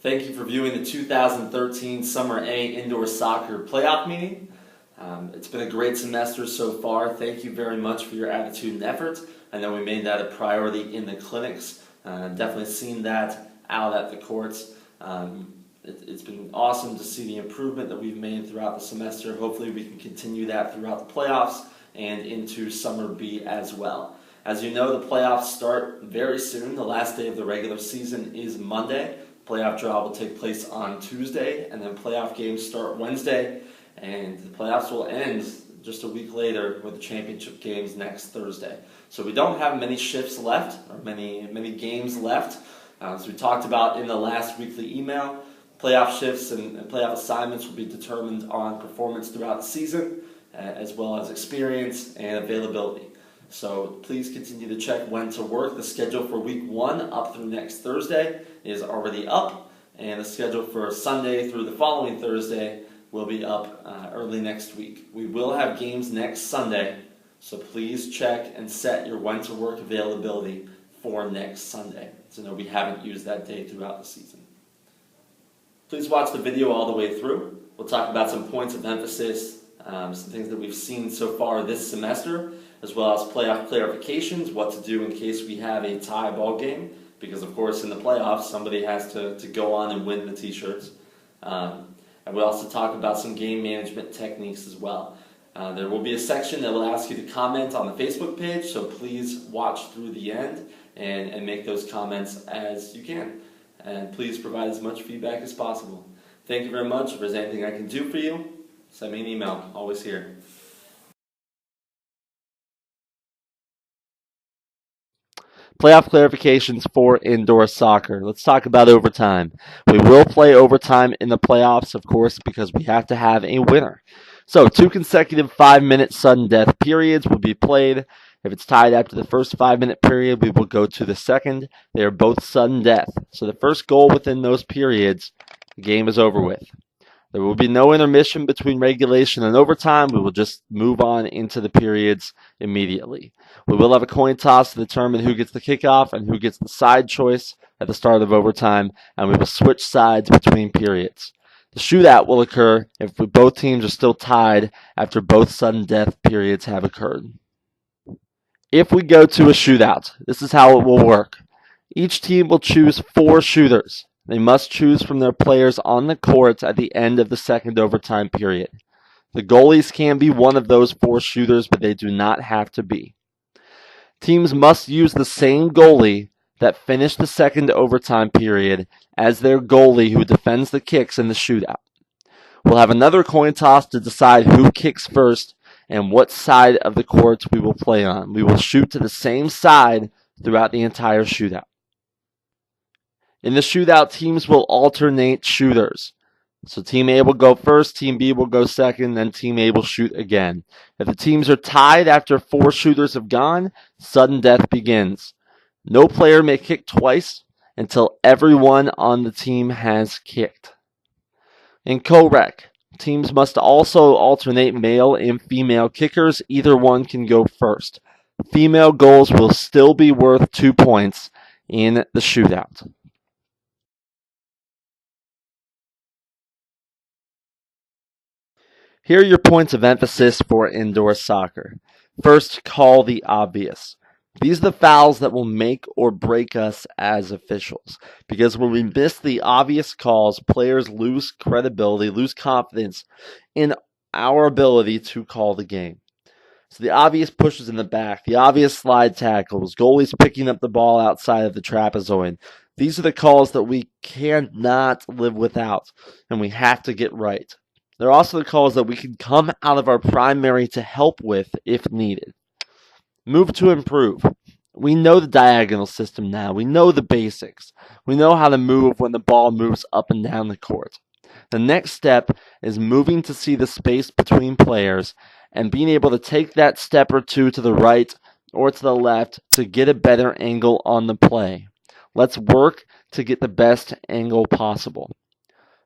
Thank you for viewing the 2013 Summer A Indoor Soccer Playoff Meeting. It's been a great semester so far. Thank you very much for your attitude and effort. I know we made that a priority in the clinics. Definitely seen that out at the courts. It's been awesome to see the improvement that we've made throughout the semester. Hopefully we can continue that throughout the playoffs and into Summer B as well. As you know, the playoffs start very soon. The last day of the regular season is Monday. Playoff draw will take place on Tuesday, and then playoff games start Wednesday, and the playoffs will end just a week later with the championship games next Thursday. So we don't have many shifts left, or many games left. As we talked about in the last weekly email, playoff shifts and playoff assignments will be determined on performance throughout the season, as well as experience and availability. So please continue to check when to work. The schedule for week 1 up through next Thursday is already up, and the schedule for Sunday through the following Thursday will be up early next week. We will have games next Sunday, so please check and set your when to work availability for next Sunday. So know we haven't used that day throughout the season. Please watch the video all the way through. We'll talk about some points of emphasis, some things that we've seen so far this semester, as well as playoff clarifications, what to do in case we have a tie ball game, because of course in the playoffs somebody has to go on and win the t-shirts. And we'll also talk about some game management techniques as well. There will be a section that will ask you to comment on the Facebook page, so please watch through the end and make those comments as you can. And please provide as much feedback as possible. Thank you very much. If there's anything I can do for you, send me an email. Always here. Playoff clarifications for indoor soccer. Let's talk about overtime. We will play overtime in the playoffs, of course, because we have to have a winner. So 2 consecutive 5-minute sudden death periods will be played. If it's tied after the first 5-minute period, we will go to the second. They are both sudden death. So the first goal within those periods, the game is over with. There will be no intermission between regulation and overtime. We will just move on into the periods immediately. We will have a coin toss to determine who gets the kickoff and who gets the side choice at the start of overtime, and we will switch sides between periods. The shootout will occur if both teams are still tied after both sudden death periods have occurred. If we go to a shootout, this is how it will work. Each team will choose 4 shooters. They must choose from their players on the court at the end of the second overtime period. The goalies can be one of those 4 shooters, but they do not have to be. Teams must use the same goalie that finished the second overtime period as their goalie who defends the kicks in the shootout. We'll have another coin toss to decide who kicks first and what side of the court we will play on. We will shoot to the same side throughout the entire shootout. In the shootout, teams will alternate shooters. So Team A will go first, Team B will go second, then Team A will shoot again. If the teams are tied after 4 shooters have gone, sudden death begins. No player may kick twice until everyone on the team has kicked. In co-rec, teams must also alternate male and female kickers. Either one can go first. Female goals will still be worth 2 points in the shootout. Here are your points of emphasis for indoor soccer. First, call the obvious. These are the fouls that will make or break us as officials. Because when we miss the obvious calls, players lose credibility, lose confidence in our ability to call the game. So the obvious pushes in the back, the obvious slide tackles, goalies picking up the ball outside of the trapezoid. These are the calls that we cannot live without, and we have to get right. There are also the calls that we can come out of our primary to help with if needed. Move to improve. We know the diagonal system now. We know the basics. We know how to move when the ball moves up and down the court. The next step is moving to see the space between players and being able to take that step or two to the right or to the left to get a better angle on the play. Let's work to get the best angle possible.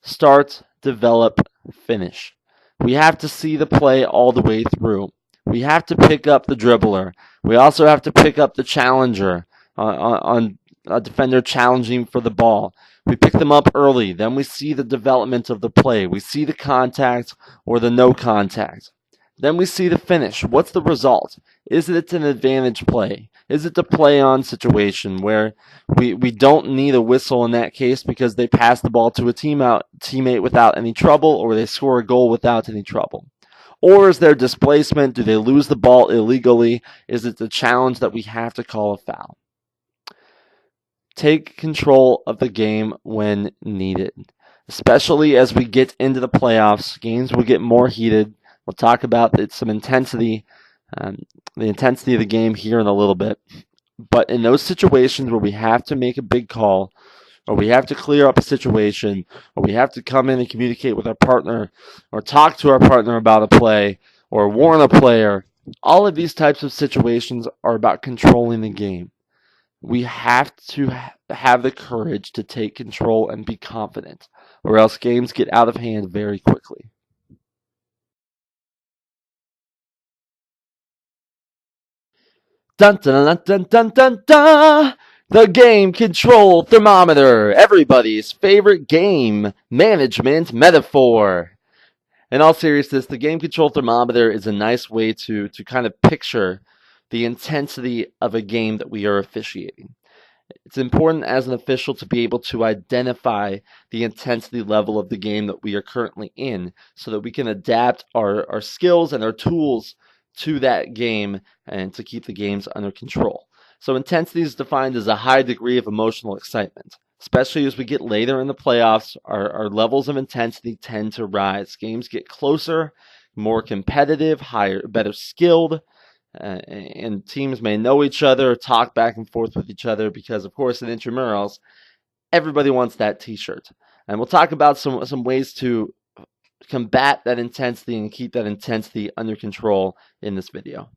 Start, develop, finish. We have to see the play all the way through. We have to pick up the dribbler. We also have to pick up the challenger on a defender challenging for the ball. We pick them up early. Then we see the development of the play. We see the contact or the no contact. Then we see the finish. What's the result? Is it an advantage play? Is it the play on situation where we don't need a whistle in that case because they pass the ball to a teammate without any trouble, or they score a goal without any trouble? Or is there displacement? Do they lose the ball illegally? Is it the challenge that we have to call a foul? Take control of the game when needed. Especially as we get into the playoffs, games will get more heated. We'll talk about some intensity, the intensity of the game here in a little bit. But in those situations where we have to make a big call, or we have to clear up a situation, or we have to come in and communicate with our partner, or talk to our partner about a play, or warn a player, all of these types of situations are about controlling the game. We have to have the courage to take control and be confident, or else games get out of hand very quickly. Dun dun dun dun dun dun dun! The game control thermometer, everybody's favorite game management metaphor. In all seriousness, the game control thermometer is a nice way to kind of picture the intensity of a game that we are officiating. It's important as an official to be able to identify the intensity level of the game that we are currently in so that we can adapt our skills and our tools to that game and to keep the games under control. So intensity is defined as a high degree of emotional excitement. Especially as we get later in the playoffs, our levels of intensity tend to rise. Games get closer, more competitive, better skilled, and teams may know each other, talk back and forth with each other because, of course, in intramurals, everybody wants that t-shirt. And we'll talk about some ways to combat that intensity and keep that intensity under control in this video.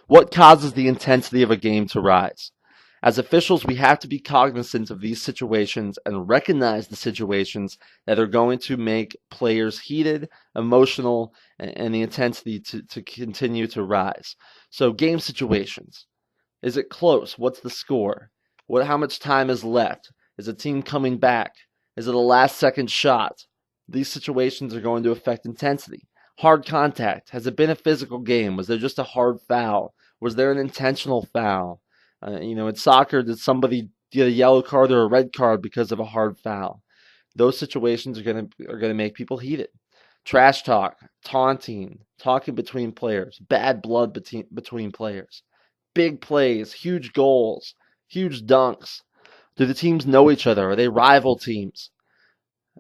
What causes the intensity of a game to rise? As officials, we have to be cognizant of these situations and recognize the situations that are going to make players heated, emotional, and the intensity to continue to rise. So game situations. Is it close? What's the score? How much time is left? Is a team coming back? Is it a last-second shot? These situations are going to affect intensity. Hard contact. Has it been a physical game? Was there just a hard foul? Was there an intentional foul? In soccer, did somebody get a yellow card or a red card because of a hard foul? Those situations are gonna make people heated. Trash talk, taunting, talking between players, bad blood between players, big plays, huge goals, huge dunks. Do the teams know each other? Are they rival teams?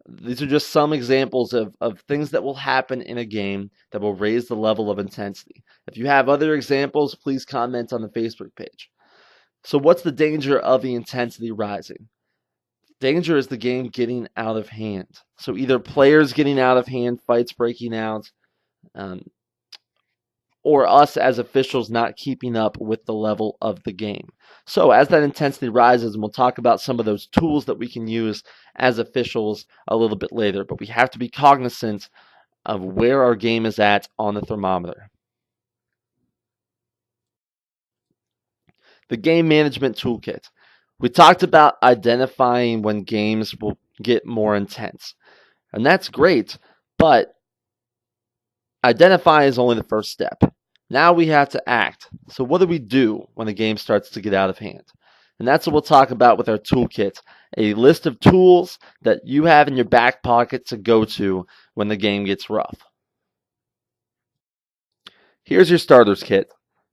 These are just some examples of things that will happen in a game that will raise the level of intensity. If you have other examples, please comment on the Facebook page. So what's the danger of the intensity rising? Danger is the game getting out of hand. So either players getting out of hand, fights breaking out, or us as officials not keeping up with the level of the game. So as that intensity rises, and we'll talk about some of those tools that we can use as officials a little bit later, but we have to be cognizant of where our game is at on the thermometer. The game management toolkit. We talked about identifying when games will get more intense. And that's great, but identify is only the first step. Now we have to act. So what do we do when the game starts to get out of hand? And that's what we'll talk about with our toolkit, a list of tools that you have in your back pocket to go to when the game gets rough. Here's your starters kit.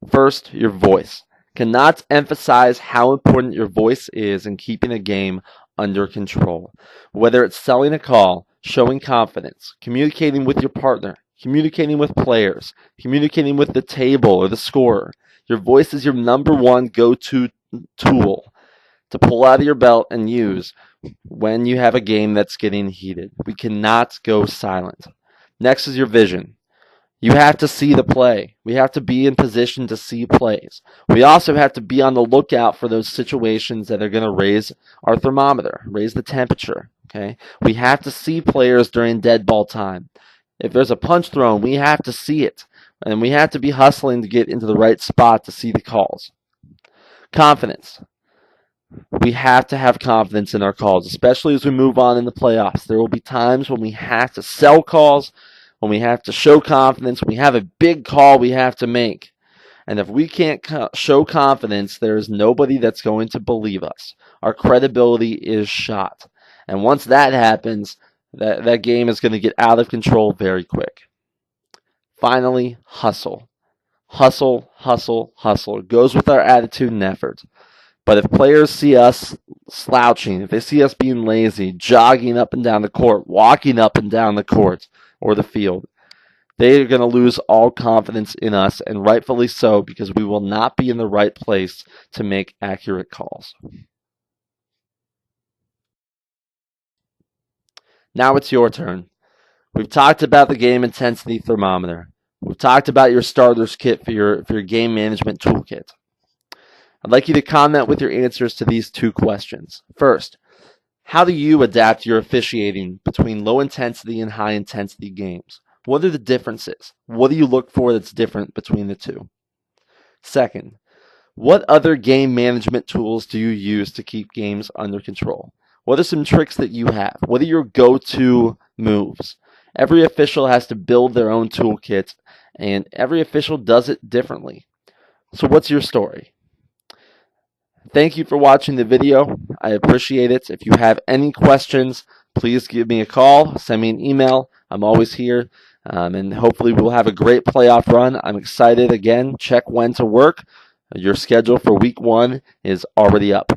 First, your voice. Cannot emphasize how important your voice is in keeping a game under control. Whether it's selling a call, showing confidence, communicating with your partner, communicating with players, communicating with the table or the scorer, your voice is your number one go-to tool to pull out of your belt and use when you have a game that's getting heated. We cannot go silent. Next is your vision. You have to see the play. We have to be in position to see plays. We also have to be on the lookout for those situations that are going to raise our thermometer, raise the temperature. Okay? We have to see players during dead ball time. If there's a punch thrown, we have to see it. And we have to be hustling to get into the right spot to see the calls. Confidence. We have to have confidence in our calls, especially as we move on in the playoffs. There will be times when we have to sell calls, when we have to show confidence, when we have a big call we have to make. And if we can't show confidence, there is nobody that's going to believe us. Our credibility is shot. And once that happens, that game is going to get out of control very quick. Finally, hustle. Hustle, hustle, hustle. It goes with our attitude and effort. But if players see us slouching, if they see us being lazy, jogging up and down the court, walking up and down the court or the field, they are going to lose all confidence in us, and rightfully so, because we will not be in the right place to make accurate calls. Now it's your turn. We've talked about the game intensity thermometer. We've talked about your starters kit for your game management toolkit. I'd like you to comment with your answers to these two questions. First, how do you adapt your officiating between low intensity and high intensity games? What are the differences? What do you look for that's different between the two? Second, what other game management tools do you use to keep games under control? What are some tricks that you have? What are your go-to moves? Every official has to build their own toolkit, and every official does it differently. So what's your story? Thank you for watching the video. I appreciate it. If you have any questions, please give me a call, send me an email. I'm always here, and hopefully we'll have a great playoff run. I'm excited. Again, check when to work. Your schedule for week 1 is already up.